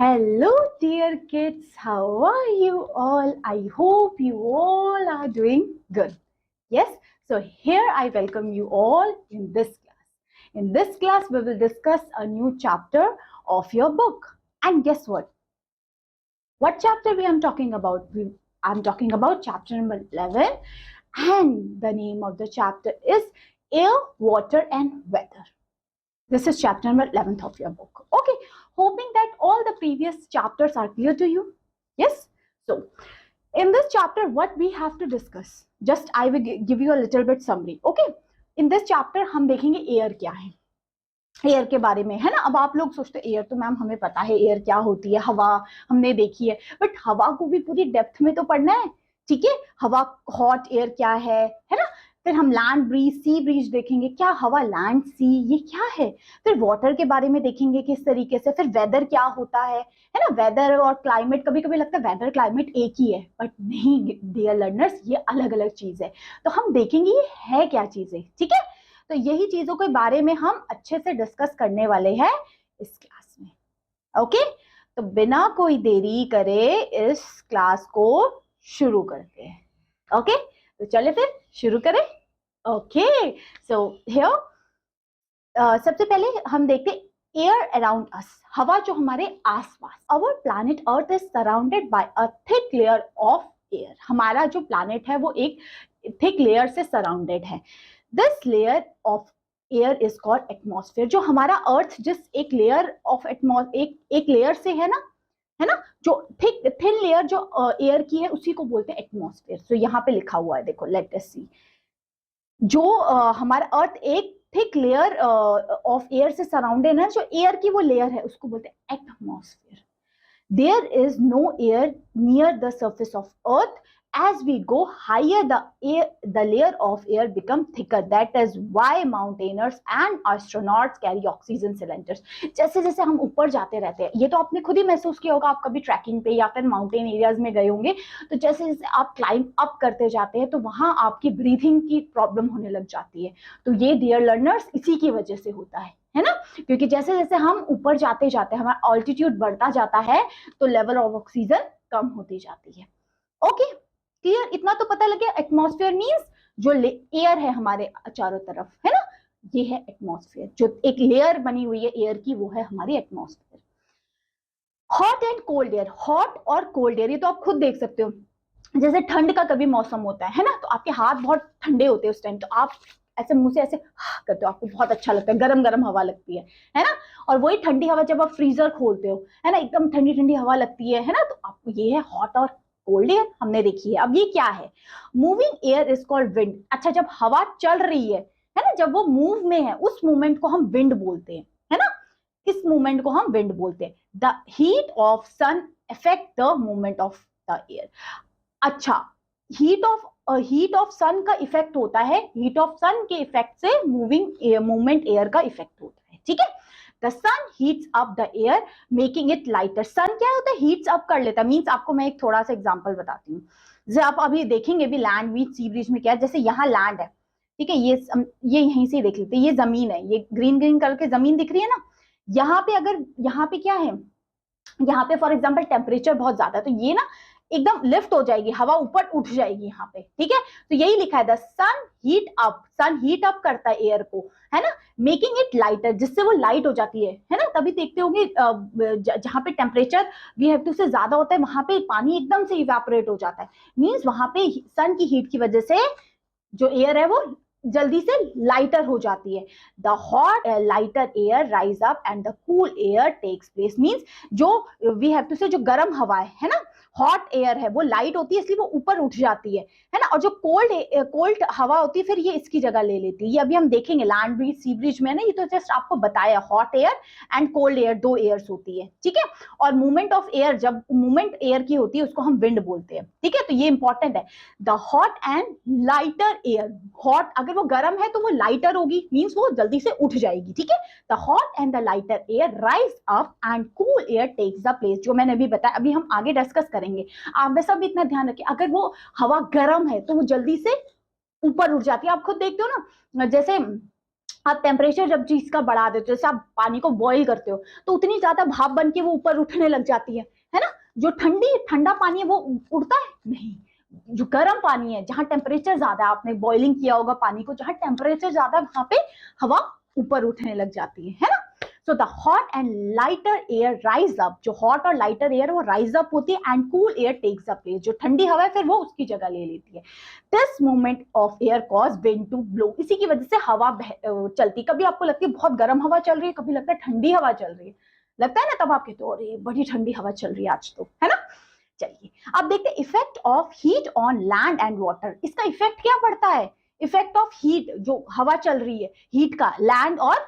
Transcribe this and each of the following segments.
Hello, dear kids. How are you all? I hope you all are doing good. Yes, so here I welcome you all in this class. In this class, we will discuss a new chapter of your book. And guess what? What chapter we am talking about? I'm talking about chapter number 11, and the name of the chapter is Air, Water, and Weather. This is chapter number 11th of your book. Okay, hoping that all the previous chapters are clear to you. Yes, so in this chapter, what we have to discuss, just I will give you a little bit summary. Okay, in this chapter हम देखेंगे air क्या है, air के बारे में, है ना। अब आप लोग सोचते एयर तो मैम हमें पता है एयर क्या होती है, हवा हमने देखी है, बट हवा को भी पूरी डेप्थ में तो पढ़ना है। ठीक है, हवा, हॉट एयर क्या है ना। फिर हम लैंड ब्रीज, सी ब्रीज देखेंगे, क्या हवा, लैंड, सी, ये क्या है। फिर वाटर के बारे में देखेंगे किस तरीके से। फिर वेदर क्या होता है ना। वेदर और क्लाइमेट, कभी कभी लगता है वेदर क्लाइमेट एक ही है, बट नहीं डियर लर्नर्स, ये अलग अलग चीज है। तो हम देखेंगे ये है क्या चीजें। ठीक है, तो यही चीजों के बारे में हम अच्छे से डिस्कस करने वाले हैं इस क्लास में। ओके, तो बिना कोई देरी करे इस क्लास को शुरू करते हैं। ओके, तो चले फिर शुरू करें। ओके, सो हियर सबसे पहले हम देखते हैं एयर अराउंड अस, हवा जो हमारे आसपास। Our planet earth is surrounded by a thick layer of air. हमारा जो प्लैनेट है वो एक थिक लेयर से सराउंडेड है। This layer of air is called atmosphere. जो हमारा अर्थ जिस एक लेयर ऑफ एक लेयर से है ना, जो थिन लेयर जो एयर की है उसी को बोलते हैं एटमॉस्फेयर। तो यहाँ पे लिखा हुआ है, देखो, लेट अस सी। जो हमारा अर्थ एक थिक लेयर ऑफ एयर से सराउंडेड है, जो एयर की वो लेयर है उसको बोलते हैं atmosphere. There is no air near the surface of earth. As we go higher, the layer of air become thicker. That is why mountaineers and astronauts carry oxygen cylinders. जैसे जैसे हम ऊपर जाते रहते हैं, ये तो आपने खुद ही महसूस किया होगा, आप कभी ट्रैकिंग पे या फिर माउंटेन एरियाज में गए होंगे, तो जैसे जैसे आप क्लाइंब अप करते जाते हैं तो वहां आपकी ब्रीथिंग की प्रॉब्लम होने लग जाती है। तो ये डियर लर्नर्स इसी की वजह से होता है ना, क्योंकि जैसे जैसे हम ऊपर जाते जाते हैं, हमारा ऑल्टीट्यूड बढ़ता जाता है, तो लेवल ऑफ ऑक्सीजन कम होती जाती है। ओके, क्लियर, इतना तो पता लगे। एटमॉस्फेयर मींस जो एयर है हमारे चारों तरफ, है ना, ये है एटमॉस्फेयर। जो एक लेयर बनी हुई है एयर की, वो है हमारी atmosphere. Hot and cold air, hot और कोल्ड एयर, ये तो आप खुद देख सकते हो। जैसे ठंड का कभी मौसम होता है ना, तो आपके हाथ बहुत ठंडे होते हैं उस टाइम, तो आप ऐसे मुंह से ऐसे करते हो, आपको बहुत अच्छा लगता है, गरम गरम हवा लगती है ना। और वही ठंडी हवा जब आप फ्रीजर खोलते हो, है ना, एकदम ठंडी ठंडी हवा लगती है ना, तो आपको ये है हॉट और कोल्ड एयर, हमने देखी है। अब ये क्या है, moving air is called wind. अच्छा, जब हवा चल रही है ना, जब वो मूव में है, उस मूवमेंट को हम विंड बोलते हैं, है ना। इस मूवमेंट को हम विंड बोलते हैं। The heat of sun affect the movement of the air. अच्छा, हीट ऑफ सन का इफेक्ट होता है, हीट ऑफ सन के इफेक्ट से मूवमेंट एयर का इफेक्ट होता है। ठीक है, the sun heats up the air making it lighter. Sun क्या होता है, हीट्स अप कर लेता है। मीन्स आपको मैं एक थोड़ा सा एग्जांपल बताती हूँ। जैसे आप अभी देखेंगे भी लैंड बीच, सी ब्रिज में क्या है, जैसे यहाँ लैंड है, ठीक है, ये यहीं से देख लेते हैं, ये जमीन है, ये ग्रीन ग्रीन कलर की जमीन दिख रही है ना। यहाँ पे अगर यहाँ पे क्या है, यहाँ पे फॉर एग्जाम्पल टेम्परेचर बहुत ज्यादा है, तो ये ना एकदम लिफ्ट हो जाएगी, हवा ऊपर उठ जाएगी यहाँ पे। ठीक है, तो यही लिखा है, द सन हीट अप करता है एयर को, है ना, मेकिंग इट लाइटर, जिससे वो लाइट हो जाती है ना। तभी देखते होंगे जहां पे टेम्परेचर वी हैव टू से ज्यादा होता है, वहां पे पानी एकदम से इवेपोरेट हो जाता है। मीन्स वहां पे सन की हीट की वजह से जो एयर है वो जल्दी से लाइटर हो जाती है। The hot lighter air rise up and the cool air takes place. Means जो वी हैव टू से जो गर्म हवा है ना, हॉट एयर है, वो लाइट होती है, इसलिए वो ऊपर उठ जाती है ना। और जो कोल्ड हवा होती है, फिर ये इसकी जगह ले लेती है। ये अभी हम देखेंगे लैंड ब्रिज, सी ब्रिज में ना, ये तो जस्ट आपको बताया, hot air and cold air, दो एयर्स होती है। ठीक है, और मूवमेंट ऑफ एयर, जब मूवमेंट एयर की होती है उसको हम विंड बोलते हैं। ठीक है, तो ये इंपॉर्टेंट है। The hot and lighter air, hot अगर वो गर्म है तो वो लाइटर होगी, मीन्स वो जल्दी से उठ जाएगी। ठीक है, the hot and the lighter air rise up and cool air takes the place. जो मैंने अभी बताया, अभी हम आगे डिस्कस करेंगे। आप वैसा भी इतना ध्यान रखिए, अगर वो हवा गर्म है तो वो जल्दी से ऊपर उठ जाती है। आप खुद देखते हो ना, जैसे आप टेम्परेचर जब चीज का बढ़ा देते हो, जैसे आप पानी को बॉईल करते हो तो उतनी ज्यादा भाप बन के वो ऊपर उठने लग जाती है ना। जो ठंडा पानी है वो उड़ता है नहीं, जो गर्म पानी है जहां टेम्परेचर ज्यादा है, आपने बॉइलिंग किया होगा पानी को, जहां टेम्परेचर ज्यादा वहां पे हवा ऊपर उठने लग जाती है ना। So the hot and lighter air rise up, जो hot और lighter air वो rise up होती है and cool air takes the place, जो ठंडी हवा है फिर वो उसकी जगह ले लेती है। This movement of air cause wind to blow, इसी की वजह से हवा चलती, कभी आपको लगती है बहुत गर्म हवा चल रही है, कभी लगता है ठंडी हवा चल रही है, लगता है ना, तब आप कहते हो अरे बड़ी ठंडी हवा चल रही है आज तो, है ना। चलिए अब देखते हैं effect of heat on land and water, इसका इफेक्ट क्या पड़ता है, इफेक्ट ऑफ हीट, जो हवा चल रही है हीट का लैंड और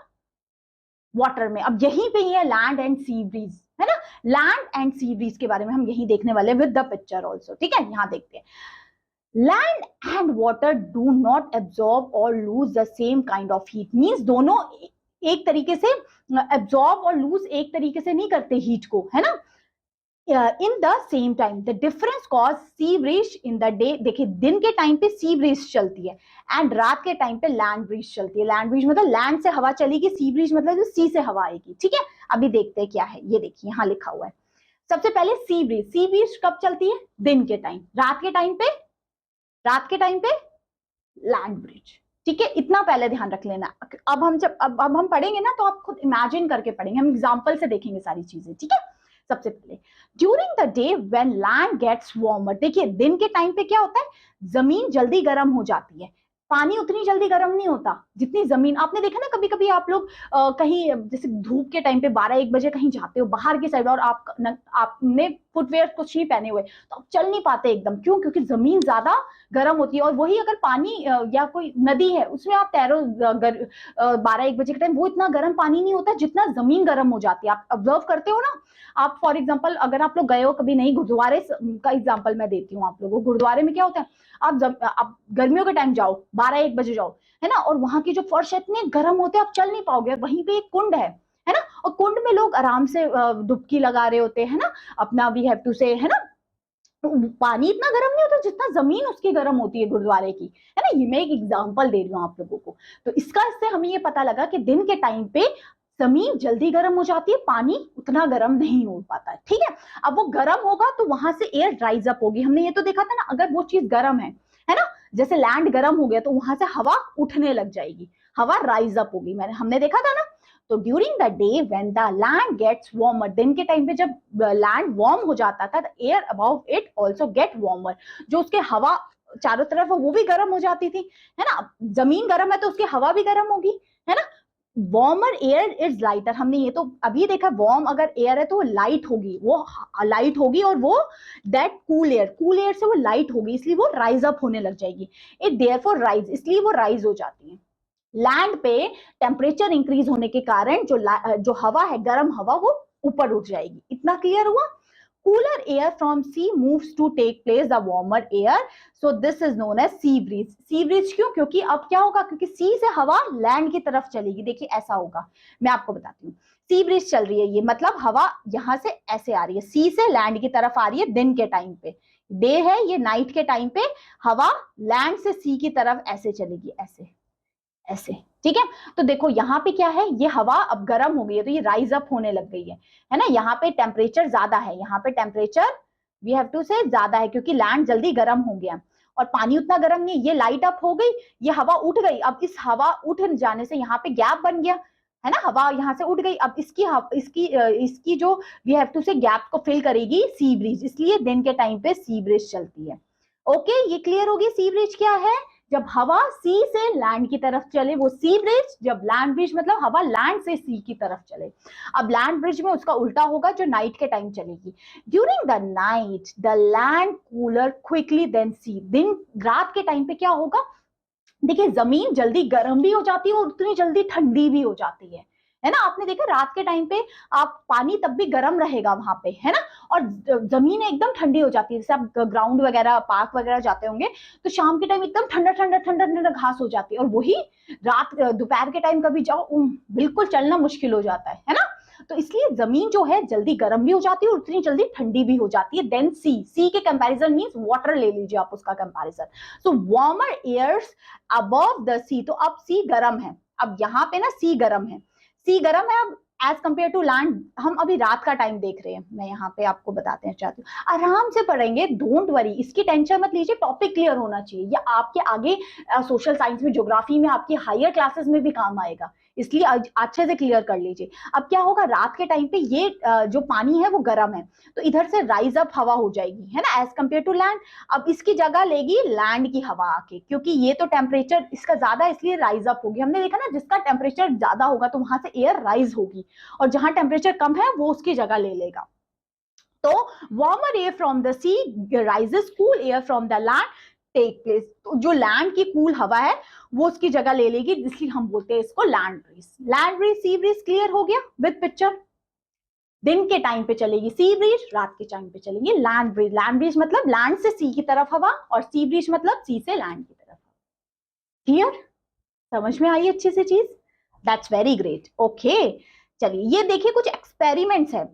वाटर में। अब यहीं पे ही है लैंड एंड सी ब्रीज, है ना, लैंड एंड सी ब्रीज के बारे में हम यही देखने वाले विद द पिक्चर ऑल्सो, ठीक है। यहां देखते हैं land and water do not absorb और lose the same kind of heat, means दोनों एक तरीके से एब्जॉर्ब और लूज एक तरीके से नहीं करते हीट को, है ना, in the same time. The difference cause sea breeze in the day, देखिए दिन के टाइम पे सी ब्रीज चलती है एंड रात के टाइम पे लैंड ब्रीज चलती है। लैंड ब्रीज मतलब लैंड से हवा चलेगी, सी ब्रीज मतलब जो सी से हवा आएगी, ठीक है। अभी देखते हैं क्या है, ये देखिए यहाँ लिखा हुआ है। सबसे पहले सी ब्रीज, सी ब्रीज कब चलती है, दिन के टाइम, रात के टाइम पे लैंड ब्रीज, ठीक है। इतना पहले ध्यान रख लेना। अब हम पढ़ेंगे ना तो आप खुद इमेजिन करके पढ़ेंगे, हम एग्जाम्पल से देखेंगे सारी चीजें, ठीक है। सबसे पहले during the day when land gets warmer, देखिए दिन के टाइम पे क्या होता है, जमीन जल्दी गर्म हो जाती है, पानी उतनी जल्दी गर्म नहीं होता जितनी जमीन। आपने देखा ना कभी कभी आप लोग कहीं जैसे धूप के टाइम पे 12-1 बजे कहीं जाते हो बाहर की साइड और आपने फुटवेयर कुछ नहीं पहने हुए तो आप चल नहीं पाते एकदम, क्यों, क्योंकि जमीन ज्यादा गर्म होती है। और वही अगर पानी या कोई नदी है उसमें आप तैरो 12-1 बजे के टाइम, वो इतना गर्म पानी नहीं होता जितना जमीन गर्म हो जाती है। आप ऑब्जर्व करते हो ना, आप फॉर एग्जाम्पल अगर आप लोग गए हो कभी, नहीं, गुरुद्वारे का एग्जाम्पल मैं देती हूँ आप लोगों को। गुरुद्वारे में क्या होता है, आप गर्मियों के टाइम जाओ, 12-1 बजे जाओ, है ना, और वहां की जो फर्श इतने गर्म होते हैं आप चल नहीं पाओगे। वहीं पे एक कुंड है ना, और कुंड में लोग आराम से डुबकी लगा रहे होते हैं ना, अपना वी हैव टू से, है ना, तो पानी इतना गर्म नहीं होता जितना जमीन उसकी गर्म होती है गुरुद्वारे की, है ना। ये मैं एक एग्जांपल दे रही हूँ आप लोगों को। तो इससे हमें ये पता लगा कि दिन के टाइम पे जमीन जल्दी गर्म हो जाती है, पानी उतना गर्म नहीं हो पाता है, ठीक है। अब वो गर्म होगा तो वहां से एयर राइज अप होगी, हमने ये तो देखा था ना, अगर वो चीज गर्म है ना, जैसे लैंड गर्म हो गया तो वहां से हवा उठने लग जाएगी, हवा राइज अप होगी, हमने देखा था ना। तो during the day when the land gets warmer, दिन के टाइम पे जब लैंड वार्म हो जाता था, air about it also get warmer, जो उसके हवा चारों तरफ वो भी गर्म हो जाती थी, है ना। जमीन गर्म है तो उसकी हवा भी गर्म होगी, है ना। वार्मर एयर इज लाइटर, हमने ये तो अभी देखा, वार्म अगर एयर है तो वो लाइट होगी, और वो दैट कूल एयर से वो लाइट होगी, इसलिए वो राइज अप होने लग जाएगी। इट देयरफॉर राइज, इसलिए वो राइज हो जाती है। लैंड पे टेम्परेचर इंक्रीज होने के कारण जो हवा है, गर्म हवा, वो ऊपर उठ जाएगी। इतना क्लियर हुआ। Cooler air from sea moves to take place the warmer air, so this is known as sea breeze. Sea breeze क्यों, क्योंकि अब क्या होगा, क्योंकि सी से हवा लैंड की तरफ चलेगी। देखिए ऐसा होगा, मैं आपको बताती हूँ। सी ब्रीज चल रही है, ये मतलब हवा यहां से ऐसे आ रही है, सी से लैंड की तरफ आ रही है दिन के टाइम पे, डे है ये, नाइट के टाइम पे हवा लैंड से सी की तरफ ऐसे चलेगी, ऐसे, ठीक है। तो देखो यहाँ पे क्या है, ये हवा अब गर्म हो गई है तो ये राइज अप होने लग गई है ना। यहाँ पे टेम्परेचर ज्यादा है, यहाँ पे टेम्परेचर वी हैव टू से ज्यादा है, क्योंकि लैंड जल्दी गर्म हो गया और पानी उतना गर्म नहीं, ये लाइट अप हो गई, ये हवा उठ गई। अब इस हवा उठ जाने से यहाँ पे गैप बन गया, है ना, हवा यहाँ से उठ गई। अब इसकी जो वी हैव टू से गैप को फिल करेगी सी ब्रीज, इसलिए दिन के टाइम पे सी ब्रीज चलती है। ओके, ये क्लियर होगी। सी ब्रीज क्या है, जब हवा सी से लैंड की तरफ चले वो सी ब्रिज, जब लैंड ब्रिज मतलब हवा लैंड से सी की तरफ चले। अब लैंड ब्रिज में उसका उल्टा होगा, जो नाइट के टाइम चलेगी। During the night the land cooler quickly then sea, दिन रात के टाइम पे क्या होगा, देखिए जमीन जल्दी गर्म भी हो जाती है और उतनी जल्दी ठंडी भी हो जाती है ना। आपने देखा रात के टाइम पे आप पानी तब भी गर्म रहेगा वहां पे, है ना, और जमीन एकदम ठंडी हो जाती है। जैसे आप ग्राउंड वगैरह, पार्क वगैरह जाते होंगे तो शाम के टाइम एकदम ठंडा ठंडा ठंडा ठंडा घास हो जाती है, और वही रात दोपहर के टाइम कभी जाओ बिल्कुल चलना मुश्किल हो जाता है ना। तो इसलिए जमीन जो है जल्दी गर्म भी हो जाती है और उतनी जल्दी ठंडी भी हो जाती है। देन सी के कंपैरिजन मींस वाटर ले लीजिए आप उसका comparison. So warmer airs above the sea, तो अब सी गर्म है, अब यहाँ पे ना सी गर्म है, सी गर्म है अब एज कम्पेयर टू लैंड। हम अभी रात का टाइम देख रहे हैं, मैं यहाँ पे आपको बताते हैं चाहती हूँ, आराम से पढ़ेंगे, डोंट वरी, इसकी टेंशन मत लीजिए, टॉपिक क्लियर होना चाहिए, या आपके आगे सोशल साइंस में, ज्योग्राफी में, आपकी हायर क्लासेस में भी काम आएगा, इसलिए अच्छे से क्लियर कर लीजिए। अब क्या होगा, रात के टाइम पे ये जो पानी है वो गर्म है, तो इधर से राइज अप हवा हो जाएगी, है ना, एज कम्पेयर टू लैंड। अब इसकी जगह लेगी लैंड की हवा आके, क्योंकि ये तो टेम्परेचर इसका ज्यादा, इसलिए राइज अप होगी। हमने देखा ना, जिसका टेम्परेचर ज्यादा होगा तो वहां से एयर राइज होगी, और जहां टेम्परेचर कम है वो उसकी जगह ले लेगा। तो warmer air from the sea rises, cool air from the land take place. तो जो लैंड की कूल हवा है वो उसकी जगह ले लेगी, इसलिए हम बोलते हैं इसको land breeze. Land breeze, sea bridge, clear हो गया विद पिक्चर। दिन के टाइम पे चलेगी सी ब्रीज, रात के टाइम पे चलेगी लैंड ब्रीज। लैंड ब्रीज मतलब लैंड से सी की तरफ हवा, और सी ब्रीज मतलब सी से लैंड की तरफ। क्लियर, समझ में आई अच्छे से चीज? That's very great. ओके, चलिए ये देखिए कुछ एक्सपेरिमेंट्स है,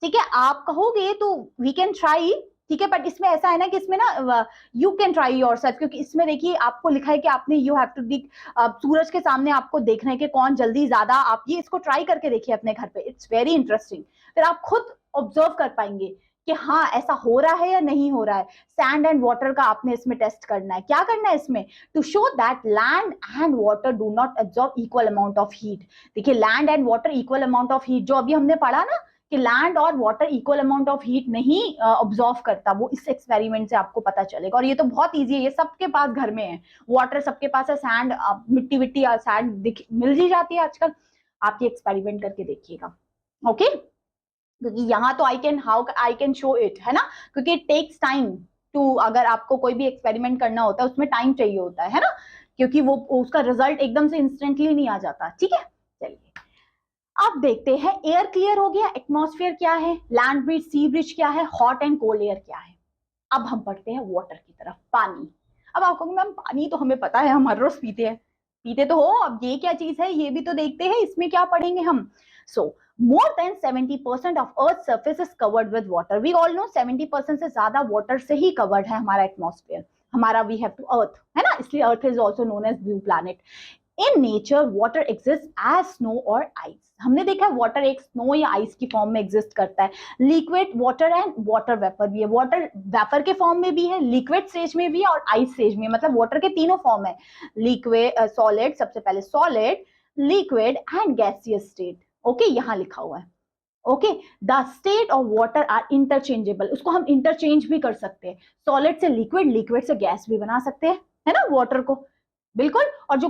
ठीक है, आप कहोगे तो वी कैन ट्राई, ठीक है, बट इसमें ऐसा है ना कि इसमें ना यू कैन ट्राई योरसेल्फ, क्योंकि इसमें देखिए आपको लिखा है कि आपने यू हैव टू दिख, सूरज के सामने आपको देखना है कि कौन जल्दी ज्यादा, आप ये इसको ट्राई करके देखिए अपने घर पे, इट्स वेरी इंटरेस्टिंग। फिर आप खुद ऑब्जर्व कर पाएंगे कि हाँ ऐसा हो रहा है या नहीं हो रहा है। सैंड एंड वाटर का आपने इसमें टेस्ट करना है। क्या करना है इसमें? To show that land and water do not absorb equal amount of heat. देखिए land and water equal amount of heat, जो अभी हमने पढ़ा ना कि लैंड और water equal amount of heat नहीं ऑब्जॉर्व करता, वो इस एक्सपेरिमेंट से आपको पता चलेगा। और ये तो बहुत ईजी है, ये सबके पास घर में है, वाटर सबके पास है, सैंड मिट्टी विट्टी सैंड मिल ही जाती है आजकल। आप ये एक्सपेरिमेंट करके देखिएगा, ओके? क्योंकि यहाँ तो आई कैन शो इट, है ना, क्योंकि इट टेक्स टाइम टू, अगर आपको कोई भी एक्सपेरिमेंट करना होता है उसमें टाइम चाहिए होता है ना, क्योंकि वो उसका रिजल्ट एकदम से इंस्टेंटली नहीं आ जाता, ठीक है। चलिए अब देखते हैं, एयर क्लियर हो गया, एटमॉस्फेयर क्या है, लैंड ब्रिज, सी ब्रिज क्या है, हॉट एंड कोल्ड एयर क्या है। अब हम पढ़ते हैं वाटर की तरफ, पानी। अब आप कहोगे मैम पानी तो हमें पता है, हम हर रोज पीते हैं, पीते तो हो, अब ये क्या चीज है ये भी तो देखते हैं, इसमें क्या पढ़ेंगे हम। सो more than 70% of Earth's surface is covered with water. We all know 70% से ज्यादा वाटर से ही कवर्ड है हमारा एटमॉस्फेयर, हमारा वी हैव टू अर्थ, है ना, इसलिए earth is also known as blue planet. In nature water exist as snow और आइस। हमने देखा वाटर एक स्नो या आइस की फॉर्म में एग्जिस्ट करता है। Liquid water and water vapour भी है, वाटर वेपर के फॉर्म में भी है, लिक्विड स्टेज में भी है, और आइस स्टेज में, मतलब वाटर के तीनों फॉर्म है, लिक्विड सॉलिड, सबसे पहले solid, liquid and gaseous state. Okay, यहाँ लिखा हुआ है, okay. The state of water are interchangeable, उसको हम इंटरचेंज भी कर सकते हैं, सॉलिड से लिक्विड, लिक्विड से गैस भी बना सकते हैं, है ना, वाटर को, बिल्कुल। और जो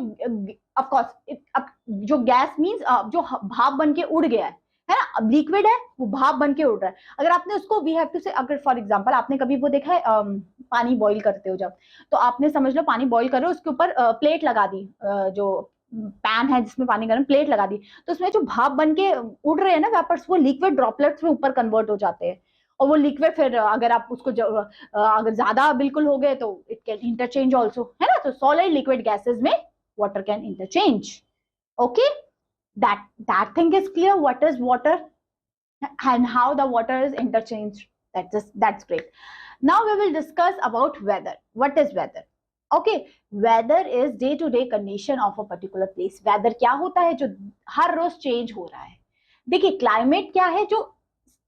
ऑफ कोर्स अब जो गैस मींस जो भाप बन के उड़ गया है ना, अब लिक्विड है वो भाप बन के उड़ रहा है, अगर आपने उसको वी हैव टू से, अगर फॉर एग्जांपल आपने कभी वो देखा है पानी बॉईल करते हो जब, तो आपने समझ लो पानी बॉईल कर रहे हो, उसके ऊपर प्लेट लगा दी, जो पैन है जिसमें पानी गर्म, प्लेट लगा दी, तो उसमें जो भाप बन के उड़ रहे हैं ना वेपर्स, वो लिक्विड ड्रॉपलेट्स में ऊपर कन्वर्ट हो जाते हैं, और वो लिक्विड फिर अगर आप उसको अगर ज्यादा बिल्कुल हो गए तो इट कैन इंटरचेंज ऑल्सो, है ना। तो सॉलिड लिक्विड गैसेस में water can interchange, okay. that thing is clear, what is water and how the water is interchanged. That's great. Now we will discuss about weather. What is weather? Okay, weather is day to day condition of a particular place. weather क्या होता है जो हर रोज change हो रहा है। देखिए climate क्या है जो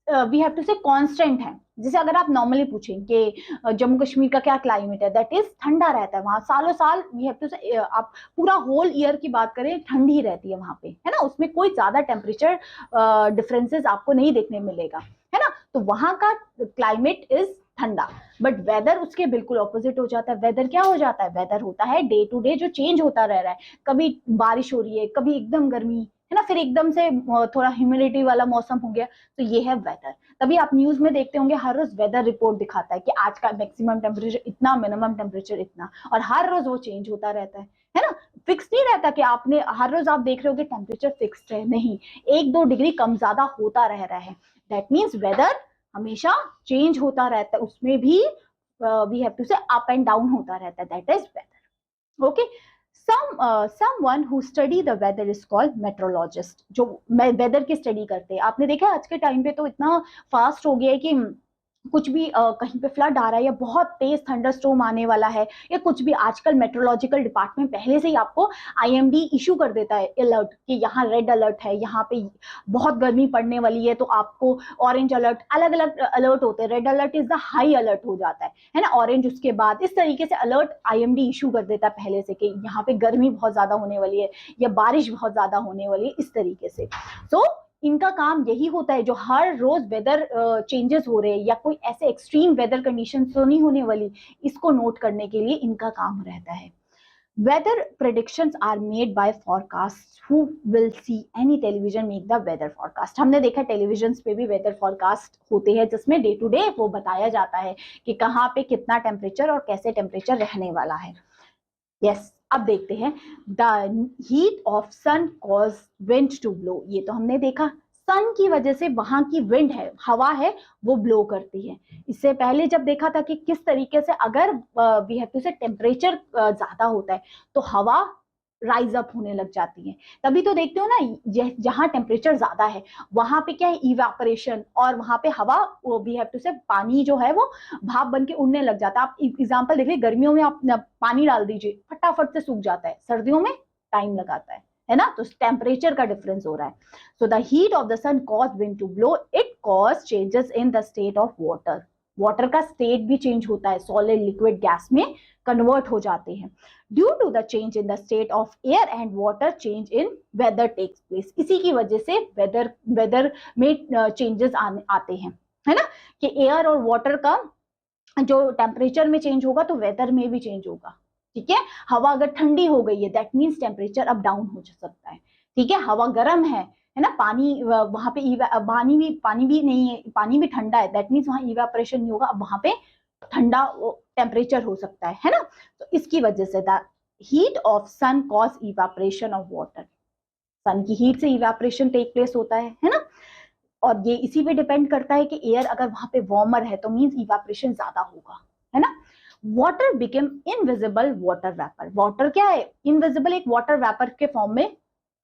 वी हैव टू से कांस्टेंट है। जैसे अगर आप नॉर्मली पूछें कि जम्मू कश्मीर का क्या क्लाइमेट है, दैट इज ठंडा रहता है वहां, सालों साल वी हैव टू से, आप पूरा होल ईयर की बात करें ठंडी रहती है वहां पे, है ना, उसमें कोई ज्यादा टेम्परेचर डिफरेंसेस आपको नहीं देखने मिलेगा, है ना। तो वहां का क्लाइमेट इज ठंडा, बट वेदर उसके बिल्कुल ऑपोजिट हो जाता है। वेदर क्या हो जाता है? वेदर होता है डे टू डे जो चेंज होता रह रहा है, कभी बारिश हो रही है, कभी एकदम गर्मी, है ना, फिर एकदम से थोड़ा ह्यूमिडिटी वाला मौसम हो गया, तो ये है वेदर। तभी आप न्यूज में देखते होंगे हर रोज वेदर रिपोर्ट दिखाता है कि आज का मैक्सिमम टेम्परेचर इतना, मिनिमम टेम्परेचर इतना, और हर रोज वो चेंज होता रहता है ना। फिक्स नहीं रहता कि आपने हर रोज आप देख रहे हो कि टेम्परेचर फिक्स्ड है, नहीं, 1-2 डिग्री कम ज्यादा होता रह रहा है। दैट मीन्स वेदर हमेशा चेंज होता रहता है, उसमें भी वी हैव टू से अप एंड डाउन होता रहता है, that is whether, okay. someone who study the weather is called meteorologist, जो वेदर की स्टडी करते हैं। आपने देखा आज के टाइम पे तो इतना फास्ट हो गया है कि कुछ भी कहीं पे फ्लड आ रहा है या बहुत तेज थंडरस्टॉर्म आने वाला है या कुछ भी, आजकल मेट्रोलॉजिकल डिपार्टमेंट पहले से ही आपको आईएमडी इशू कर देता है अलर्ट कि यहाँ रेड अलर्ट है, यहाँ पे बहुत गर्मी पड़ने वाली है, तो आपको ऑरेंज अलर्ट, अलग अलग अलर्ट होते हैं। Red alert is the high alert हो जाता है ना, ऑरेंज उसके बाद, इस तरीके से अलर्ट आईएमडी इशू कर देता है पहले से कि यहाँ पे गर्मी बहुत ज्यादा होने वाली है या बारिश बहुत ज्यादा होने वाली है, इस तरीके से। तो इनका काम यही होता है, जो हर रोज वेदर चेंजेस हो रहे हैं या कोई ऐसे एक्सट्रीम वेदर कंडीशन तो नहीं होने वाली, इसको नोट करने के लिए इनका काम रहता है। Weather predictions are made by forecast, who will see any television make the weather forecast. हमने देखा टेलीविजन पे भी वेदर फोरकास्ट होते हैं जिसमें डे टू डे वो बताया जाता है कि कहाँ पे कितना टेम्परेचर और कैसे टेम्परेचर रहने वाला है। यस, अब देखते हैं the heat of sun cause wind to blow. ये तो हमने देखा, सन की वजह से वहां की विंड है, हवा है, वो ब्लो करती है। इससे पहले जब देखा था कि किस तरीके से अगर वी हैव टू से टेम्परेचर ज्यादा होता है तो हवा राइज अप होने लग जाती है। तभी तो देखते हो ना, जहां टेम्परेचर ज्यादा है वहां पे क्या है, इवेपोरेशन, और वहां पे हवा, वी हैव टू से पानी जो है वो भाप बन के उड़ने लग जाता है। आप एग्जांपल देखिए, गर्मियों में आप पानी डाल दीजिए फटाफट से सूख जाता है, सर्दियों में टाइम लगाता है ना, तो टेम्परेचर का डिफरेंस हो रहा है। So the heat of the sun cause wind to blow, it cause changes in the state of water. Water का स्टेट भी चेंज होता है, सॉलिड लिक्विड गैस में कन्वर्ट हो जाते हैं। Due to the change in the state of air and water, change in weather takes place. इसी की वजह से वेदर में चेंजेस आते हैं, है ना, कि एयर और वाटर का जो टेम्परेचर में चेंज होगा तो वेदर में भी चेंज होगा। ठीक है, हवा अगर ठंडी हो गई है that means temperature up down हो सकता है। ठीक है, हवा गर्म है ना, पानी वहां पे पानी भी नहीं है, पानी भी ठंडा है, दैट मीन्स वहां इवेपोरेशन नहीं होगा, अब वहां पे ठंडा टेम्परेचर हो सकता है ना। तो इसकी वजह से the heat of sun cause evaporation of water. Sun की हीट से इवेपोरेशन टेक प्लेस होता है ना, और ये इसी पे डिपेंड करता है कि एयर अगर वहां पे वार्मर है तो मीन्स इवेपोरेशन ज्यादा होगा, है ना। Water became invisible water vapour. Water क्या है, इनविजिबल, एक वाटर वेपर के फॉर्म में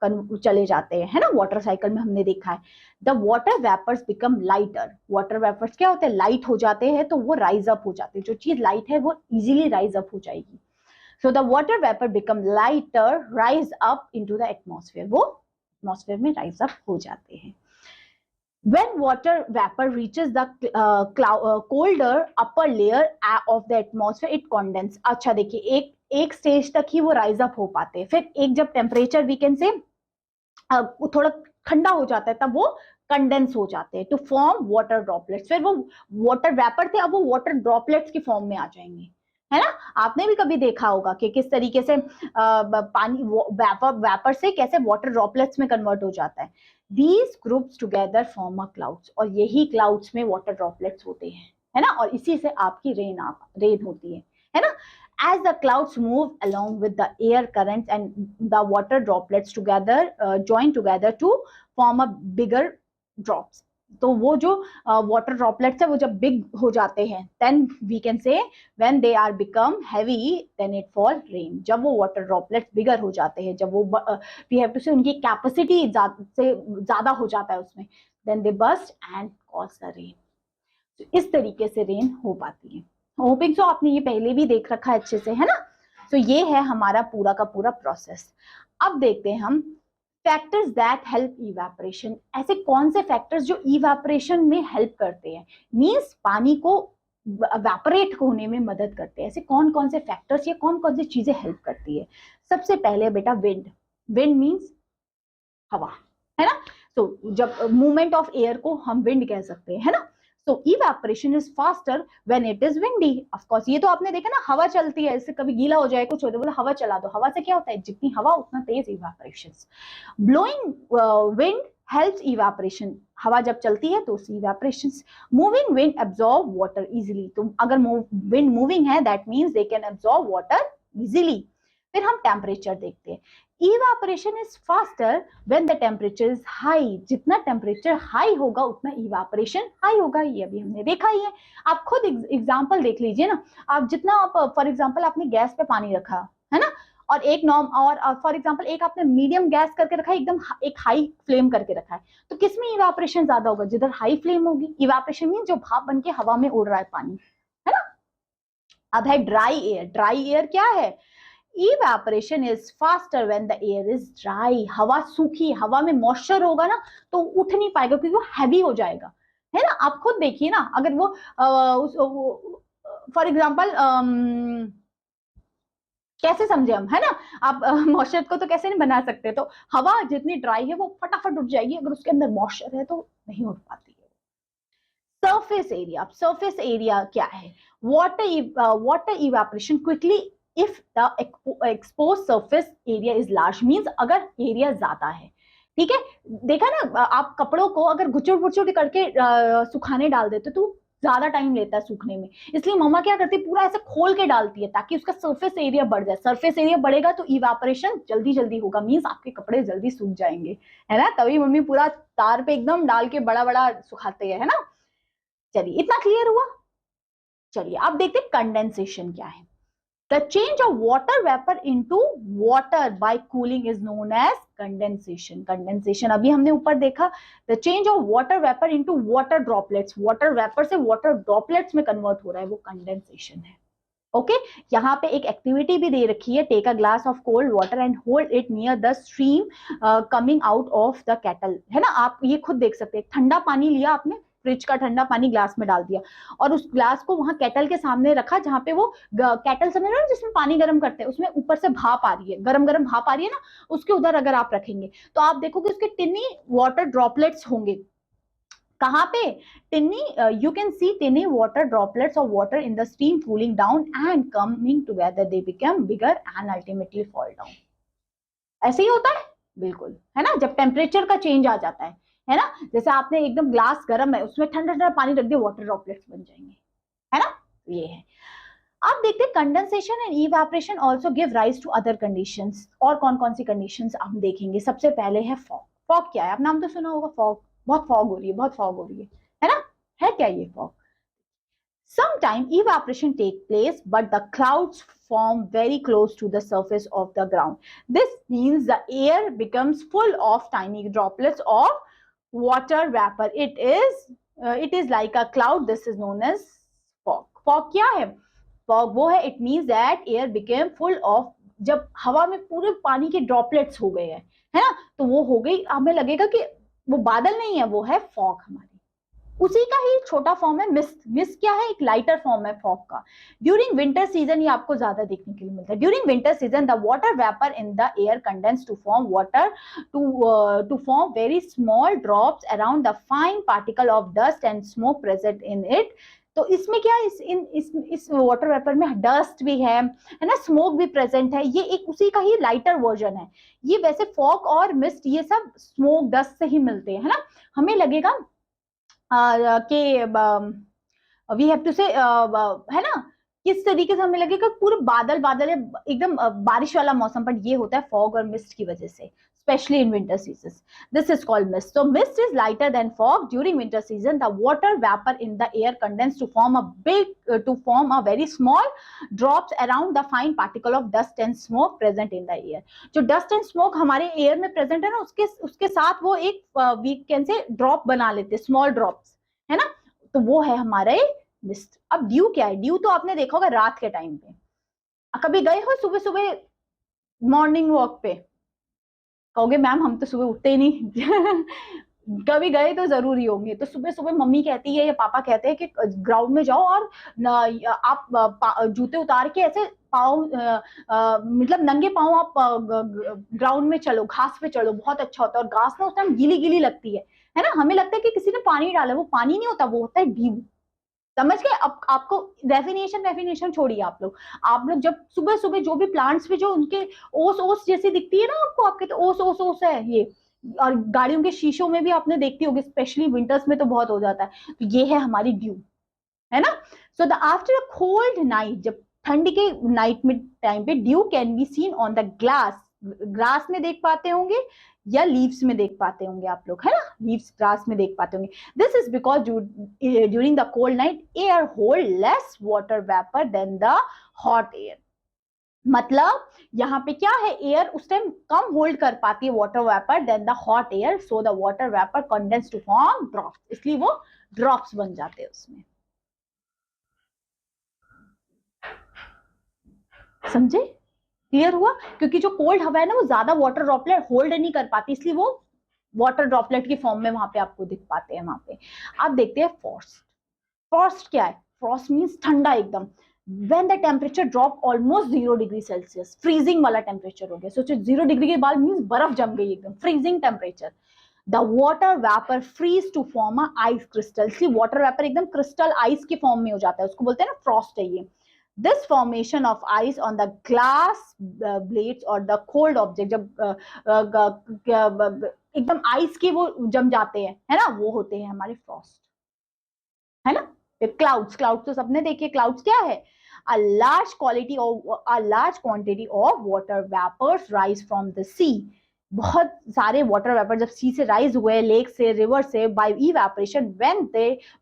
चले जाते हैं, है ना, वाटर साइकिल में हमने देखा है। The water vapours become lighter. Water vapours क्या होते हैं, लाइट हो जाते हैं, तो वो राइज अप हो जाते हैं, जो चीज लाइट है वो इजीली राइज अप हो जाएगी। सो the water vapour become lighter, rise up into the atmosphere, वो एटमॉस्फेयर में राइज अप हो जाते हैं। When water vapor reaches the colder upper layer of the atmosphere, it condense। अच्छा देखिए, एक स्टेज तक ही वो राइज अप हो पाते हैं, फिर एक जब टेम्परेचर वी कैन से थोड़ा ठंडा हो जाता है तब वो कंडेंस हो जाते हैं टू फॉर्म वाटर ड्रॉपलेट्स। फिर वो वाटर वेपर थे, अब वो वाटर ड्रॉपलेट्स की फॉर्म में आ जाएंगे, है ना। आपने भी कभी देखा होगा कि किस तरीके से पानी वेपर से कैसे वाटर ड्रॉपलेट्स में कन्वर्ट हो जाता है। These groups together form a clouds, और यही क्लाउड्स में वाटर ड्रॉपलेट्स होते हैं, है ना, और इसी से आपकी रेन होती है ना। As the clouds move along with the air currents and the water droplets together join together to form a bigger drops। तो वो जो वाटर ड्रॉपलेट्स है वो जब बिग हो जाते हैं then we can say when they are become heavy then it fall rain. जब वो वाटर ड्रॉपलेट्स बिगर हो जाते हैं, जब वो वी हैव टू से उनकी कैपेसिटी से ज्यादा हो जाता है उसमें, then they burst and cause the rain. तो इस तरीके से रेन हो पाती है। होपिंग सो आपने ये पहले भी देख रखा है अच्छे से, है ना। तो ये है हमारा पूरा का पूरा प्रोसेस। अब देखते हैं हम फैक्टर्स दैट हेल्प इवेपोरेशन। ऐसे कौन से फैक्टर्स जो इवेपोरेशन में हेल्प करते हैं, मींस पानी को इवेपोरेट होने में मदद करते हैं। ऐसे कौन कौन से फैक्टर्स या कौन कौन सी चीजें हेल्प करती है। सबसे पहले बेटा विंड। विंड मींस हवा, है ना। तो जब मूवमेंट ऑफ एयर को हम विंड कह सकते हैं, है ना। So evaporation is faster when it is windy. Of course, ये तो आपने देखा ना, हवा चलती है, इससे कभी गीला हो जाए कुछ हो तो बोला हवा चला दो, हवा से क्या होता है, जितनी हवा उतना तेज evaporation। Blowing wind helps evaporation। हवा जब चलती है तो उससे evaporations। Moving wind absorb water easily। तो अगर wind moving है that means they can absorb water easily। फिर हम टेम्परेचर देखते हैं। Evaporation is faster when the temperature is high. जितना टेम्परेचर हाई होगा उतना इवेपोरेशन हाई होगा, ये अभी हमने देखा ही है। आप खुद एग्जांपल देख लीजिए ना, आप जितना आप फॉर एग्जांपल आपने गैस पे पानी रखा है ना, और एक नॉर्म, और फॉर एग्जांपल एक आपने मीडियम गैस करके रखा है, एकदम एक हाई फ्लेम करके रखा है, तो किसमें इवापोरेशन ज्यादा होगा? जिधर हाई फ्लेम होगी। इवापोरेशन मीन जो भाप बन के हवा में उड़ रहा है पानी, है ना। अब है ड्राई एयर। ड्राई एयर क्या है? Evaporation is faster when the air is dry. हवा सूखी, हवा में मॉइस्चर होगा ना तो उठ नहीं पाएगा क्योंकि वो हैवी हो जाएगा, है ना। आप खुद देखिए ना, अगर वो फॉर एग्जाम्पल कैसे समझे हम, है ना। आप मॉइस्चर को तो कैसे नहीं बना सकते, तो हवा जितनी ड्राई है वो फटाफट उठ जाएगी, अगर उसके अंदर मॉइस्चर है तो नहीं उठ पाती है। Surface area. अब सरफेस एरिया क्या है? Water evaporation quickly if the expose surface area is large, means अगर एरिया ज्यादा है, ठीक है। देखा ना, आप कपड़ों को अगर घुचुड़ घुचुड़ करके सुखाने डाल देते तो ज्यादा टाइम लेता है सूखने में, इसलिए मम्मा क्या करती है, पूरा ऐसे खोल के डालती है ताकि उसका सरफेस एरिया बढ़ जाए। सरफेस एरिया बढ़ेगा तो इवेपोरेशन जल्दी जल्दी होगा, मींस आपके कपड़े जल्दी सूख जाएंगे, है ना। तभी मम्मी पूरा तार पे एकदम डाल के बड़ा बड़ा सुखाते है ना। चलिए, इतना क्लियर हुआ। चलिए अब देखते हैं कंडेंसेशन क्या है। The change of water vapour into water by cooling is known as condensation. Condensation अभी हमने ऊपर देखा, the change of water vapour into water droplets, water vapour से वाटर ड्रॉपलेट्स में कन्वर्ट हो रहा है, वो कंडेंसेशन है। ओके यहाँ पे एक एक्टिविटी भी दे रखी है, take a glass of cold water and hold it near the stream coming out of the kettle, है ना। आप ये खुद देख सकते हैं, ठंडा पानी लिया आपने, फ्रिज का ठंडा पानी ग्लास में डाल दिया और उस ग्लास को वहां केटल के सामने रखा, जहां पे वो केटल समझ रहे हो जिसमें पानी गर्म करते हैं, उसमें ऊपर से भाप आ रही है, गरम गरम भाप आ रही है ना, उसके उधर अगर आप रखेंगे तो आप देखोगे उसके टिनी वाटर ड्रॉपलेट्स होंगे। कहाँ पे? टिनी, you can see tiny water droplets of water in the stream cooling down and coming together they become bigger and ultimately fall down। ऐसे ही होता है बिल्कुल, है ना, जब टेम्परेचर का चेंज आ जाता है ना। जैसे आपने एकदम ग्लास गर्म है, उसमें ठंडा ठंडा पानी रख दिया, वाटर ड्रॉपलेट्स बन जाएंगे, है ना। ये है। अब देखते हैं condensation and evaporation also give rise to other conditions. और कौन कौन सी कंडीशंस हम देखेंगे। सबसे पहले है फॉग। फॉग क्या है? आप नाम तो सुना होगा, फॉग। बहुत फॉग हो रही है, बहुत फॉग हो रही है ना। है क्या ये fog? Sometime evaporation takes place, but the clouds form very close to the surface of the ground. This means the air becomes full of tiny droplets of water vapor. It is like a cloud. This is known as fog. Fog क्या है? Fog वो है, it means that air became full of, जब हवा में पूरे पानी के ड्रॉपलेट्स हो गए हैं, है ना, तो वो हो गई, हमें लगेगा कि वो बादल नहीं है, वो है फॉग हमारी। उसी का ही छोटा फॉर्म है मिस्ट। मिस्ट क्या है? एक लाइटर फॉर्म है फॉग का। ड्यूरिंग विंटर सीजन ये आपको ज्यादा देखने के लिए मिलता है। During winter season the water vapour in the air condense to form water to form very small drops around the fine particle of dust and smoke present in it. तो इसमें क्या है, इस वाटर वेपर में dust भी है ना, smoke भी प्रेजेंट है। ये एक उसी का ही लाइटर वर्जन है। ये वैसे फॉग और मिस्ट ये सब स्मोक डस्ट से ही मिलते हैं, है ना। हमें लगेगा कि वी हैव टू से, है ना, किस तरीके से हमें लगेगा पूरे बादल बादल है, एकदम बारिश वाला मौसम, पर ये होता है फॉग और मिस्ट की वजह से, especially in winter seasons. This is called mist. So mist is lighter than fog. During winter season, the water vapor in the air condenses to form a very small drops around the fine particle of dust and smoke present in the air. जो dust and smoke हमारे air में present है ना, उसके साथ वो एक we can say drop बना लेते हैं, small drops, है ना। तो वो है हमारे मिस्ट। अब ड्यू क्या है? ड्यू तो आपने देखा होगा रात के टाइम पे। कभी गए हो सुबह सुबह मॉर्निंग वॉक पे? कहोगे मैम हम तो सुबह उठते ही नहीं। कभी गए तो जरूर ही होंगे। तो सुबह सुबह मम्मी कहती है या पापा कहते हैं कि ग्राउंड में जाओ और आप जूते उतार के ऐसे पाँव, मतलब नंगे पाँव आप ग्राउंड में चलो, घास पे चलो, बहुत अच्छा होता है। और घास ना उस टाइम गीली गीली लगती है ना। हमें लगता है कि किसी ने पानी डाला, वो पानी नहीं होता, वो होता है ड्यू। समझ गए? अब आपको डेफिनेशन छोड़िए। आप लोग जब सुबह सुबह जो भी प्लांट्स पे जो उनके ओस ओस जैसी दिखती है ना आपको, आपके तो ओस ओस ओस है ये। और गाड़ियों के शीशों में भी आपने देखती होगी, स्पेशली विंटर्स में तो बहुत हो जाता है। तो ये है हमारी ड्यू, है ना। So the after a cold night, जब ठंड के नाइट में टाइम पे due can be seen on the glass में देख पाते होंगे या लीव्स में देख पाते होंगे आप लोग, है ना। लीव्स ग्रास में देख पाते होंगे। This is because during the cold night air hold less water vapour than the hot air. मतलब यहाँ पे क्या है, एयर उस टाइम कम होल्ड कर पाती है water vapour than the hot air, so the water vapour condense to form drops, इसलिए वो ड्रॉप्स बन जाते हैं उसमें। समझे? क्लियर हुआ? क्योंकि जो कोल्ड हवा है ना वो ज्यादा वाटर ड्रॉपलेट होल्ड नहीं कर पाती, इसलिए वो वाटर ड्रॉपलेट की फॉर्म में वहां पे आपको दिख पाते हैं। वहां पे आप देखते हैं फ्रॉस्ट। फ्रॉस्ट क्या है? फ्रॉस्ट मीन्स ठंडा एकदम। when the temperature drop almost 0 degree Celsius, freezing वाला टेम्परेचर हो गया। सोचो 0 डिग्री के बाद मीन्स बर्फ जम गई एकदम, freezing temperature. The water vapour freeze to form a ice crystal, see water vapour एकदम क्रिस्टल आइस की फॉर्म में हो जाता है, उसको बोलते हैं ना फ्रॉस्ट है ये। This formation of ice on the glass blades और द कोल्ड ऑब्जेक्ट, जब एकदम आइस के वो जम जाते हैं, है ना, वो होते हैं हमारे फ्रॉस्ट, है ना। फिर क्लाउड्स, क्लाउड्स तो सबने देखे, क्लाउड्स क्या है? a large quantity of water vapors rise from the sea, बहुत सारे वाटर वेपर जब सी से राइज हुए, लेक से, रिवर से, by evaporation,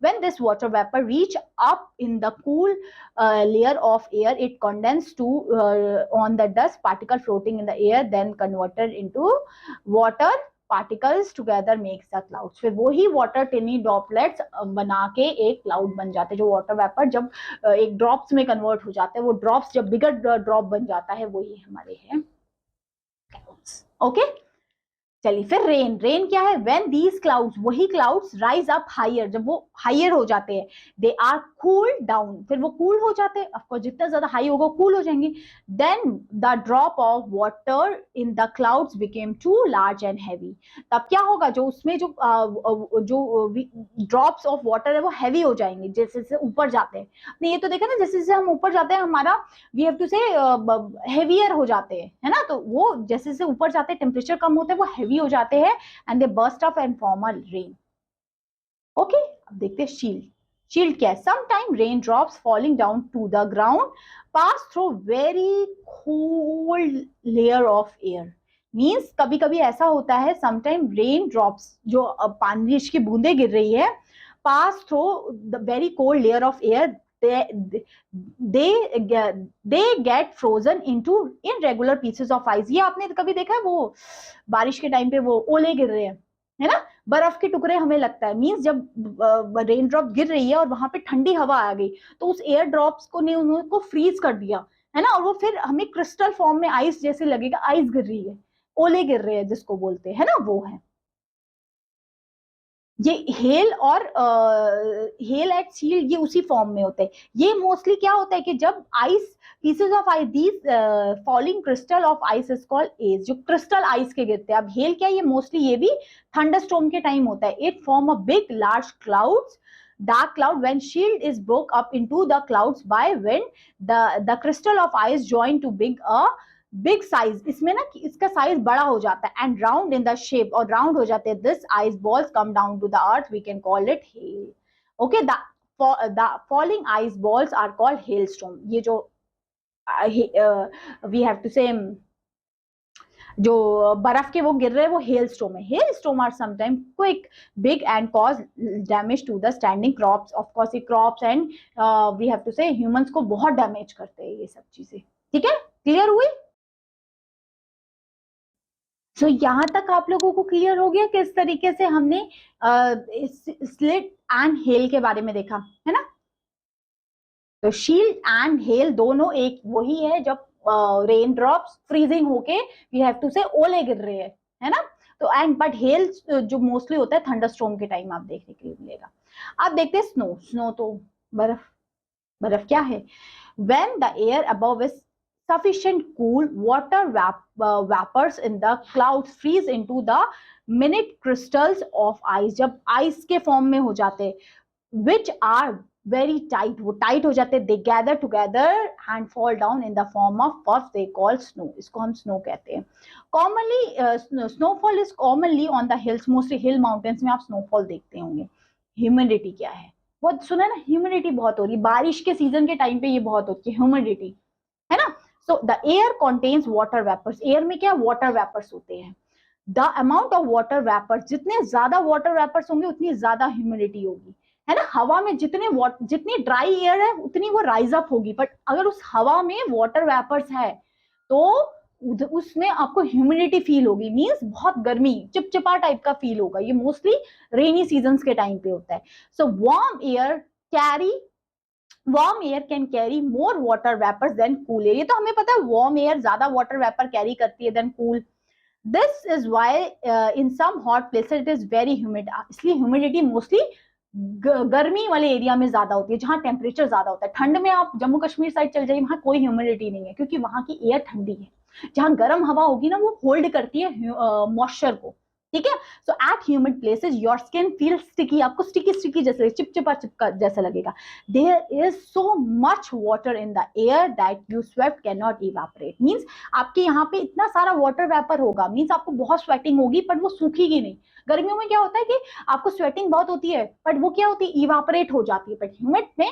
when this water vapor reach up in the cool layer of air, it condense to on the dust particle floating in the air, then converted into water particles together makes the clouds. फिर वही water टिनी droplets बना के एक cloud बन जाते हैं। जो water vapour जब एक ड्रॉप्स में कन्वर्ट हो जाते हैं, वो ड्रॉप्स जब बिगर ड्रॉप बन जाता है, वही हमारे हैं क्लाउड्स। ओके, चलिए फिर रेन। रेन क्या है? व्हेन दीज क्लाउड्स, वही क्लाउड्स राइज अप हायर, जब वो हायर हो जाते हैं, दे आर कूल डाउन, फिर वो कूल हो जाते हैं, ऑफकोर्स जितना ज्यादा हाई होगा कूल हो जाएंगे। Then the drop of water in the clouds became too large and heavy, तब क्या होगा, जो उसमें जो ड्रॉप्स ऑफ वाटर है वो हैवी हो जाएंगे जैसे जैसे ऊपर जाते हैं। आपने ये तो देखा ना, जैसे जैसे हम ऊपर जाते हैं हमारा वी हैव टू से हेवियर हो जाते हैं, है ना। तो वो जैसे जैसे ऊपर जाते हैं टेम्परेचर कम होते हैं, वो हेवी हो जाते हैं and they burst off and form a rain. Okay, अब देखते हैं शील्ड। शील्ड क्या है? Some time rain drops falling down to the ground pass through very cold layer of air, means कभी कभी ऐसा होता है, समटाइम रेन ड्रॉप्स जो बारिश की बूंदे गिर रही है, pass through the very cold layer of air, they get frozen into irregular pieces of ice। ये आपने कभी देखा है वो बारिश के टाइम पे वो ओले गिर रहे हैं, है ना, बर्फ के टुकड़े हमें लगता है, मीन्स जब रेन ड्रॉप गिर रही है और वहां पे ठंडी हवा आ गई, तो उस एयर ड्रॉप्स को ने उनको फ्रीज कर दिया, है ना, और वो फिर हमें क्रिस्टल फॉर्म में आइस जैसे लगेगा, आइस गिर रही है, ओले गिर रहे हैं जिसको बोलते हैं, है ना, वो है ये हेल। और हेल एट शील्ड ये उसी फॉर्म में होते हैं। ये मोस्टली क्या होता है कि जब ice pieces of ice, these falling crystal of ice is called as, जो क्रिस्टल आइस के गिरते हैं। अब हेल क्या है? ये मोस्टली ये भी थंडरस्टॉर्म के टाइम होता है। It form a big large clouds, dark cloud when shield is broke up into the clouds by wind, the crystal of ice joined to big size, इसमें ना इसका साइज बड़ा हो जाता है, and round in the shape, और round हो जाते हैं। This ice balls come down to the earth, we can call it hail. Okay, the falling ice balls are called hailstorm. ये जो वी हैव टू से जो बर्फ के वो गिर रहे हैं वो हेल स्टोम है। Hail storm are sometime quick, big and cause damage to the standing crops. Of course ये crops and we have to say humans को बहुत डैमेज करते हैं ये सब चीजें। ठीक है, क्लियर हुई? तो यहाँ तक आप लोगों को क्लियर हो गया किस तरीके से हमने स्लिट एंड हेल के बारे में देखा, है ना। तो शील्ड एंड हेल दोनों एक वही है, जब रेन ड्रॉप्स फ्रीजिंग होके वी हैव टू से ओले गिर रहे हैं, है ना। तो एंड बट हेल जो मोस्टली होता है थंडरस्टॉर्म के टाइम आप देखने के लिए मिलेगा। अब देखते हैं स्नो। स्नो तो बर्फ। बर्फ क्या है? when the air above is sufficient cool, water vapors in the clouds freeze into the minute crystals of ice, जब आइस के फॉर्म में हो जाते, which are very tight, वो टाइट हो जाते, they gather together and fall down in the form of puff, they call snow, इसको हम snow कहते हैं। commonly snowfall is commonly on the hills, mostly hill mountains में आप snowfall देखते होंगे। ह्यूमिडिटी क्या है? बहुत सुना ना, ह्यूमिडिटी बहुत हो रही है बारिश के सीजन के टाइम पे, ये बहुत होती है ह्यूमिडिटी, है ना। So the air contains water vapours, air में क्या वाटर वेपर्स होते हैं। The amount of water vapours, जितने ज्यादा वाटर वेपर्स होंगे उतनी ज्यादा ह्यूमिडिटी होगी, है ना। हवा में जितनी ड्राई एयर है उतनी वो राइज अप होगी, बट अगर उस हवा में वाटर वेपर्स है तो उसमें आपको ह्यूमिडिटी फील होगी, मींस बहुत गर्मी, चिपचिपा टाइप का फील होगा। ये मोस्टली रेनी सीजन्स के टाइम पे होता है। So warm air can carry more water vapours than cool air. ये तो हमें पता है, वार्म एयर ज्यादा वाटर वेपर कैरी करती है than cool. This is why in some hot places it is very humid. इसलिए ह्यूमिडिटी मोस्टली गर्मी वाले एरिया में ज्यादा होती है, जहां टेम्परेचर ज्यादा होता है। ठंड में आप जम्मू कश्मीर साइड चल जाइए, वहां कोई ह्यूमिडिटी नहीं है, क्योंकि वहां की एयर ठंडी है। जहां गर्म हवा होगी ना, वो होल्ड करती है मॉइस्चर को, ठीक है। So at humid places your skin feel sticky, आपको स्टिकी स्टिकी जैसे, चिपचिपा चिपका जैसा लगेगा। There is so much water in the air that you sweat can not evaporate. Means आपके यहाँ पे इतना सारा वाटर वेपर होगा, मींस आपको बहुत स्वेटिंग होगी, पर वो सूखेगी नहीं। गर्मियों में क्या होता है कि आपको स्वेटिंग बहुत होती है, बट वो क्या होती है, इवापोरेट हो जाती है। बट ह्यूमिड में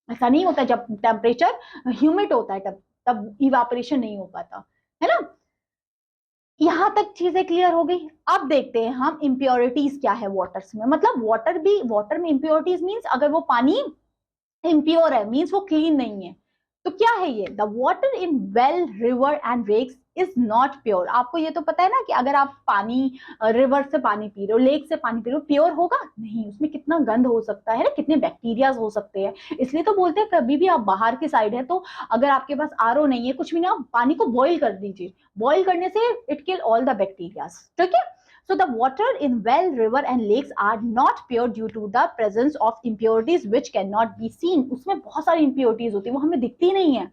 ऐसा नहीं होता, जब टेम्परेचर ह्यूमिड होता है तब इवापोरेशन नहीं हो पाता, है ना। यहां तक चीजें क्लियर हो गई। अब देखते हैं हम इम्प्योरिटीज क्या है वाटर्स में। मतलब वाटर में इम्प्योरिटीज मींस अगर वो पानी इम्प्योर है, मींस वो क्लीन नहीं है, तो क्या है ये, the water in well, river and lakes is not pure. आपको ये तो पता है ना कि अगर आप पानी रिवर से पानी पी रहे हो, लेक से पानी पी रहे हो, प्योर होगा नहीं, उसमें कितना गंद हो सकता है ना, कितने बैक्टीरियाज हो सकते हैं। इसलिए तो बोलते हैं कभी भी आप बाहर की साइड है, तो अगर आपके पास आरओ नहीं है, कुछ भी ना, पानी को बॉईल कर दीजिए। बॉईल करने से it kill all the bacterias, ठीक है। So the water in well, river and lakes are not pure due to the presence of impurities which cannot be seen. उसमें बहुत सारी impurities होती है, वो हमें दिखती नहीं है।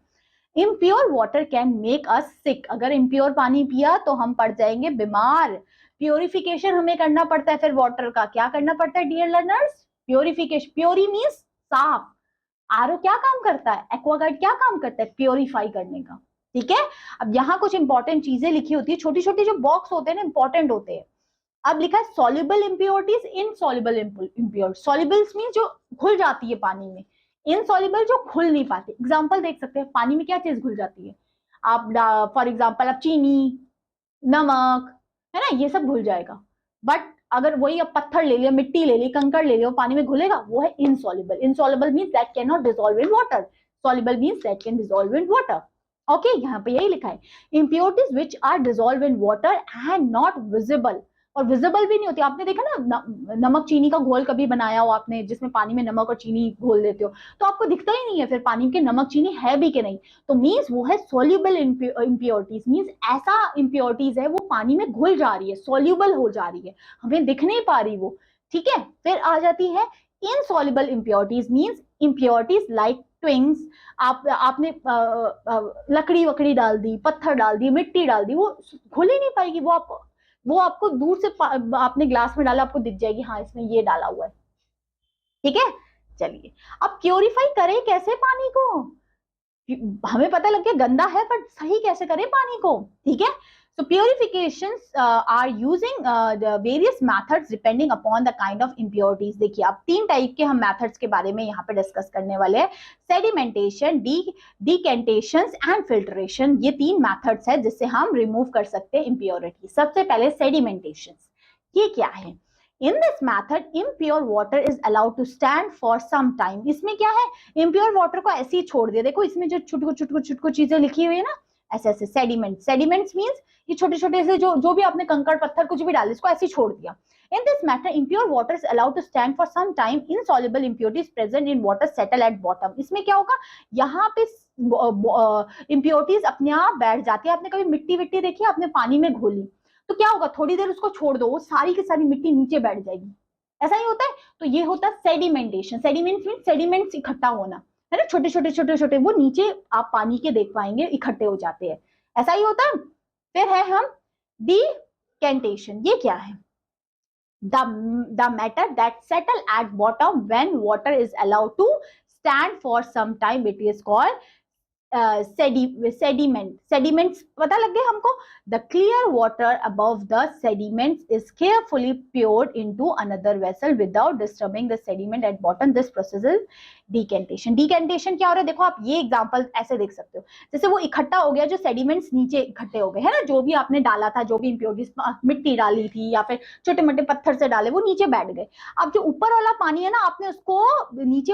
Impure water can make us sick. अगर impure पानी पिया तो हम पड़ जाएंगे बीमार। प्योरिफिकेशन हमें करना पड़ता है फिर वाटर का। क्या करना पड़ता है dear learners? Purification. Pure means साफ। आरओ क्या काम करता है, एक्वागार्ड क्या काम करता है, प्योरीफाई करने का, ठीक है। अब यहाँ कुछ इंपॉर्टेंट चीजें लिखी होती है, छोटी छोटी जो बॉक्स होते हैं ना, इंपॉर्टेंट होते हैं। अब लिखा है soluble impurities, insoluble impurities. Solubles mean जो घुल जाती है पानी में, इनसॉल्युबल जो घुल नहीं पाती। एग्जांपल देख सकते हैं, पानी में क्या चीज घुल जाती है, आप फॉर एग्जांपल आप चीनी, नमक, है ना, ये सब घुल जाएगा। बट अगर वही आप पत्थर ले लिया, मिट्टी ले ली, कंकड़ ले लिया, पानी में घुलेगा, वो है insoluble. Insoluble means that can not dissolve in water, soluble means that can dissolve in water. Okay, यहाँ पे यही लिखा है, impurities which are dissolve in water and not visible. और विजिबल भी नहीं होती। आपने देखा ना, नमक चीनी का घोल कभी बनाया हो आपने, जिसमें पानी में नमक और चीनी घोल देते हो, तो आपको दिखता ही नहीं है फिर पानी के नमक चीनी है भी कि नहीं। तो मीन्स वो है सोल्यूबल इम्प्योरिटीज, मीन्स ऐसा इम्प्योरिटीज है वो पानी में घुल जा रही है, सोल्यूबल हो जा रही है, हमें दिख नहीं पा रही वो, ठीक है। फिर आ जाती है insoluble impurities, means impurities like twigs. आपने लकड़ी वकड़ी डाल दी, पत्थर डाल दी, मिट्टी डाल दी, वो घुल ही नहीं पाएगी। वो आपको दूर से आपने ग्लास में डाला, आपको दिख जाएगी, हाँ इसमें ये डाला हुआ है, ठीक है। चलिए, अब प्योरीफाई करें कैसे पानी को? हमें पता लग गया गंदा है, पर सही कैसे करें पानी को, ठीक है। So purifications are using the various methods depending upon the kind of impurities. देखिए, अब 3 टाइप के हम मेथड्स के बारे में यहाँ पे डिस्कस करने वाले हैं। सेडिमेंटेशन, डिकेंटेशंस एंड फिल्ट्रेशन, ये 3 मेथड्स है जिससे हम रिमूव कर सकते हैं इम्प्योरिटी। सबसे पहले सेडिमेंटेशन, ये क्या है? In this method, impure water is allowed to stand for some time. इसमें क्या है, impure water को ऐसे ही छोड़ दिया। देखो इसमें जो छुटको चीजें लिखी हुई है ना, ऐसे ऐसे सेडिमेंट, सेडिमेंट्स मींस ये छोटे छोटे से जो भी आपने कंकड़ पत्थर कुछ भी डाले, इसको ऐसे ही छोड़ दिया। In this matter, impure water is allowed to stand for some time. Insoluble impurities present in water settle at bottom. इसमें क्या होगा, यहाँ पे impurities अपने आप बैठ जाती है। आपने कभी मिट्टी विट्टी देखी, आपने पानी में घोली, तो क्या होगा, थोड़ी देर उसको छोड़ दो, वो सारी की सारी मिट्टी नीचे बैठ जाएगी, ऐसा ही होता है। तो ये होता है सेडिमेंटेशन। सेडिमेंट्स मीन सेडिमेंट्स इकट्ठा होना, है ना, छोटे छोटे वो नीचे आप पानी के देख पाएंगे इकट्ठे हो जाते हैं, ऐसा ही होता है। फिर है हम डिकेंटेशन, ये क्या है? The matter that settle at bottom when water is allowed to stand for some time, it is called sediment. Sediments पता लग गया हमको। The clear water above the sediments is carefully poured into another vessel without disturbing the sediment at bottom. This process is decantation. Decantation क्या हो रहा है, देखो आप ये एग्जांपल ऐसे देख सकते हो, जैसे वो इकट्ठा हो गया, जो सेडिमेंट्स नीचे इकट्ठे हो गए, है ना, जो भी आपने डाला था, जो भी इम्प्योरिटीज, मिट्टी डाली थी या फिर छोटे मोटे पत्थर से डाले, वो नीचे बैठ गए। अब जो ऊपर वाला पानी है ना, आपने उसको नीचे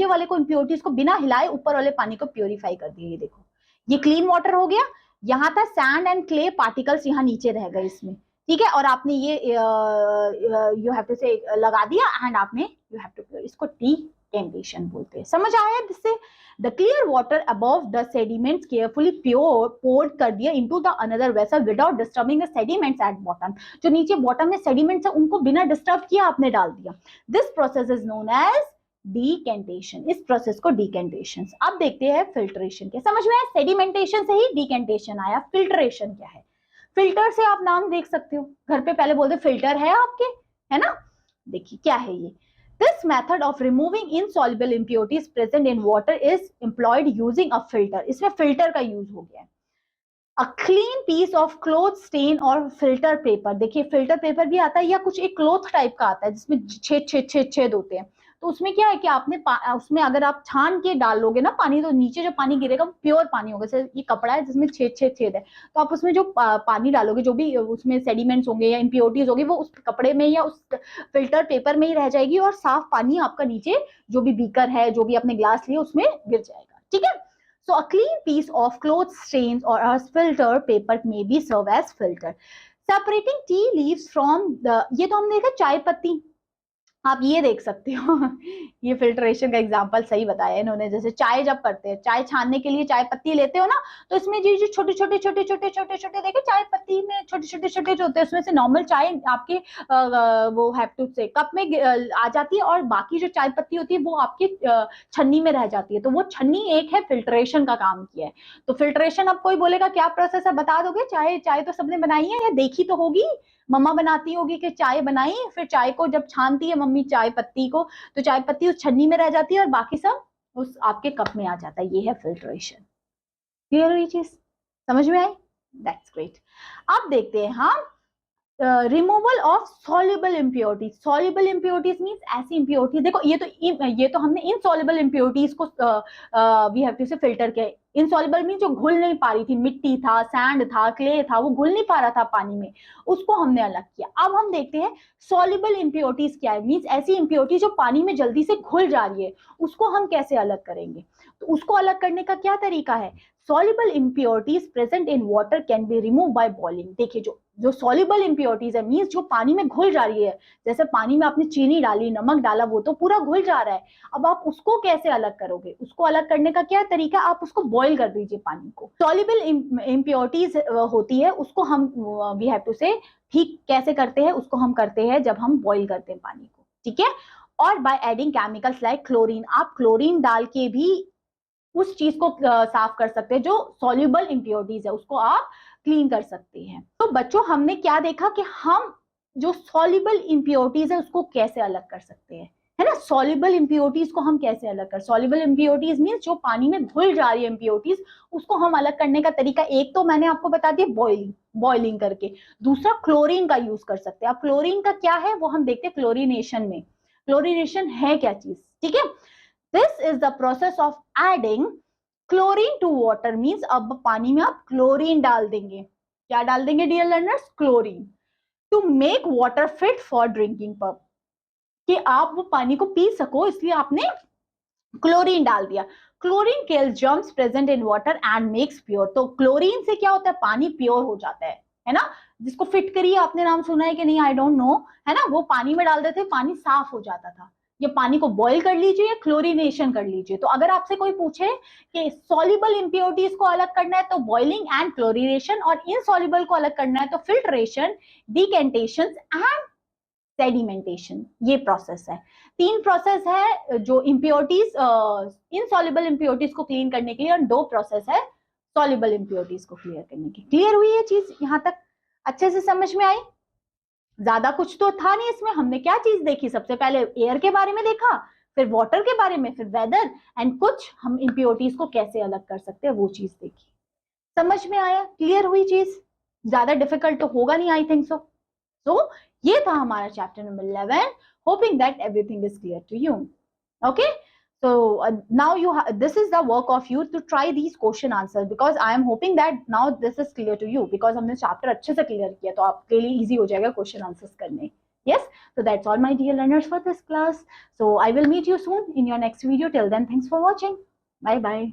वाले को इम्प्योरिटीज को बिना हिलाए ऊपर वाले पानी को प्योरीफाई कर दिया। ये देखो, ये क्लीन वाटर हो गया। यहाँ था सैंड एंड क्ले पार्टिकल्स, यहाँ नीचे रह गए इसमें, ठीक है, और आपने ये यू हैव टू से लगा दिया एंड आपने यू हैव टू, इसको डीकेंटेशन बोलते हैं। समझ आया? जिससे the clear water above the sediments carefully pure poured कर दिया into the another vessel without disturbing the sediments at bottom. जो नीचे बॉटम में सेडिमेंट्स है उनको बिना डिस्टर्ब किया आपने डाल दिया। This process is known as decantation. इस प्रोसेस को डीकेंटेशन। अब देखते हैं फिल्ट्रेशन क्या। समझ में आया? सेडिमेंटेशन से ही डीकेंटेशन आया। फिल्ट्रेशन क्या है? फिल्टर से आप नाम देख सकते हो, घर पे पहले बोलते फिल्टर है आपके, है ना? देखिए क्या है ये। This method of removing insoluble impurities present in water is employed using a filter. इसमें फिल्टर का यूज हो गया है। A clean piece of cloth stain और फिल्टर पेपर। देखिए फिल्टर पेपर भी आता है या कुछ एक क्लोथ टाइप का आता है जिसमें छेद होते हैं। तो उसमें क्या है कि आपने उसमें अगर आप छान के डालोगे ना पानी, तो नीचे जो पानी गिरेगा वो प्योर पानी होगा। जैसे ये कपड़ा है जिसमें छेद है, तो आप उसमें जो पानी डालोगे, जो भी उसमें सेडिमेंट्स होंगे या इम्प्योरिटीज होगी, वो उस कपड़े में या उस फिल्टर पेपर में ही रह जाएगी और साफ पानी आपका नीचे जो भी बीकर है, जो भी आपने ग्लास लिया, उसमें गिर जाएगा। ठीक है? So a clean piece of cloth stains or a filter paper may be served as filter. Separating tea leaves from the, ये तो हमने देखा चाय पत्ती, आप ये देख सकते हो ये फिल्ट्रेशन का एग्जांपल सही बताया इन्होंने। जैसे चाय जब करते हैं, चाय छानने के लिए चाय पत्ती लेते हो ना, तो इसमें जो छोटे छोटे देखे चाय पत्ती में छोटे जो होते हैं, उसमें से नॉर्मल चाय आपके वो हैव टू से कप में आ जाती है और बाकी जो चाय पत्ती होती है वो आपकी छन्नी में रह जाती है। तो वो छन्नी एक है फिल्ट्रेशन का काम किया है। तो फिल्ट्रेशन, अब कोई बोलेगा क्या प्रोसेस है, बता दोगे? चाय तो सबने बनाई है या देखी तो होगी, मम्मा बनाती होगी कि चाय बनाई, फिर चाय को जब छानती है मम्मी चाय पत्ती को, तो चाय पत्ती उस छन्नी में रह जाती है और बाकी सब उस आपके कप में आ जाता है। ये है फिल्ट्रेशन। क्लियर हुई चीज? समझ में आई? That's great. अब देखते हैं हम removal of soluble impurities. Soluble impurities means ऐसी इम्प्योरिटीज, देखो ये तो हमने इनसॉल्युबल इम्प्योरिटीज को वी हैव टू से फिल्टर किया। इनसॉल्युबल मींस जो घुल नहीं पा रही थी, मिट्टी था, सैंड था, क्ले था, वो घुल नहीं पा रहा था पानी में, उसको हमने अलग किया। अब हम देखते हैं सॉल्युबल इम्प्योरिटीज क्या है। मींस ऐसी इम्प्योरिटी जो पानी में जल्दी से घुल जा रही है, उसको हम कैसे अलग करेंगे? तो उसको अलग करने का क्या तरीका है? soluble impurities present in water can be removed by boiling। देखिए जो soluble impurities है, मींस जो पानी में घुल जा रही है, जैसे पानी में आपने चीनी डाली, नमक डाला, वो तो पूरा घुल जा रहा है। अब आप उसको कैसे अलग करोगे? उसको अलग करने का क्या तरीका? आप उसको बॉईल कर दीजिए पानी को। soluble impurities होती है, उसको हम वी हैव टू से ठीक कैसे करते हैं? उसको हम करते हैं जब हम बॉईल करते हैं पानी को। ठीक है? और by adding chemicals like chlorine. आप क्लोरीन डाल के भी उस चीज को साफ कर सकते हैं, जो सॉल्युबल इम्प्योरिटीज है उसको आप क्लीन कर सकते हैं। तो बच्चों हमने क्या देखा कि हम जो सॉल्युबल इम्प्योरिटीज है उसको कैसे अलग कर सकते हैं, है ना? सॉल्युबल इम्प्योरिटीज को हम कैसे अलग कर, सॉल्युबल इम्प्योरिटीज मींस जो पानी में घुल जा रही है इम्प्योरिटीज, उसको हम अलग करने का तरीका एक तो मैंने आपको बता दिया बॉइलिंग करके। दूसरा क्लोरीन का यूज कर सकते हैं। अब क्लोरीन का क्या है वो हम देखते हैं क्लोरीनेशन में। क्लोरीनेशन है क्या चीज? ठीक है? This is the process of adding chlorine to water means अब पानी में आप क्लोरीन डाल देंगे। क्या डाल देंगे dear learners? Chlorine. To make water fit for drinking purpose, कि आप वो पानी को पी सको, इसलिए आपने क्लोरीन डाल दिया। Chlorine kills germs present in water and makes pure. तो क्लोरीन से क्या होता है? पानी प्योर हो जाता है ना? जिसको फिट करिए, आपने नाम सुना है कि नहीं आई डोंट नो, है ना? वो पानी में डाल देते, पानी साफ हो जाता था। ये पानी को बॉईल कर लीजिए या क्लोरीनेशन कर लीजिए। तो अगर आपसे कोई पूछे कि सॉल्युबल इम्प्योरिटीज को अलग करना है तो बॉइलिंग एंड क्लोरीनेशन, और इनसॉल्युबल को अलग करना है तो फिल्ट्रेशन, डिकेंटेशन एंड सेडिमेंटेशन। ये प्रोसेस है। 3 प्रोसेस है जो इम्प्योरिटीज, इनसॉल्युबल इम्प्योरिटीज को क्लीन करने के लिए, और 2 प्रोसेस है सॉल्युबल इम्प्योरिटीज को क्लियर करने की। क्लियर हुई ये चीज? यहां तक अच्छे से समझ में आई? ज्यादा कुछ तो था नहीं इसमें। हमने क्या चीज देखी? सबसे पहले एयर के बारे में देखा, फिर वाटर के बारे में, फिर वेदर, एंड कुछ हम इम्प्योरिटीज को कैसे अलग कर सकते हैं वो चीज देखी। समझ में आया? क्लियर हुई चीज? ज्यादा डिफिकल्ट तो होगा नहीं, आई थिंक सो। सो ये था हमारा chapter number 11। Hoping that everything is clear to you. Okay, so now this is the work of you to try these question answers, because I am hoping that now this is clear to you, because हमने chapter अच्छे से clear किया, तो आपके लिए easy हो जाएगा question answers करने। Yes, so that's all my dear learners for this class. So I will meet you soon in your next video. Till then, thanks for watching. Bye bye.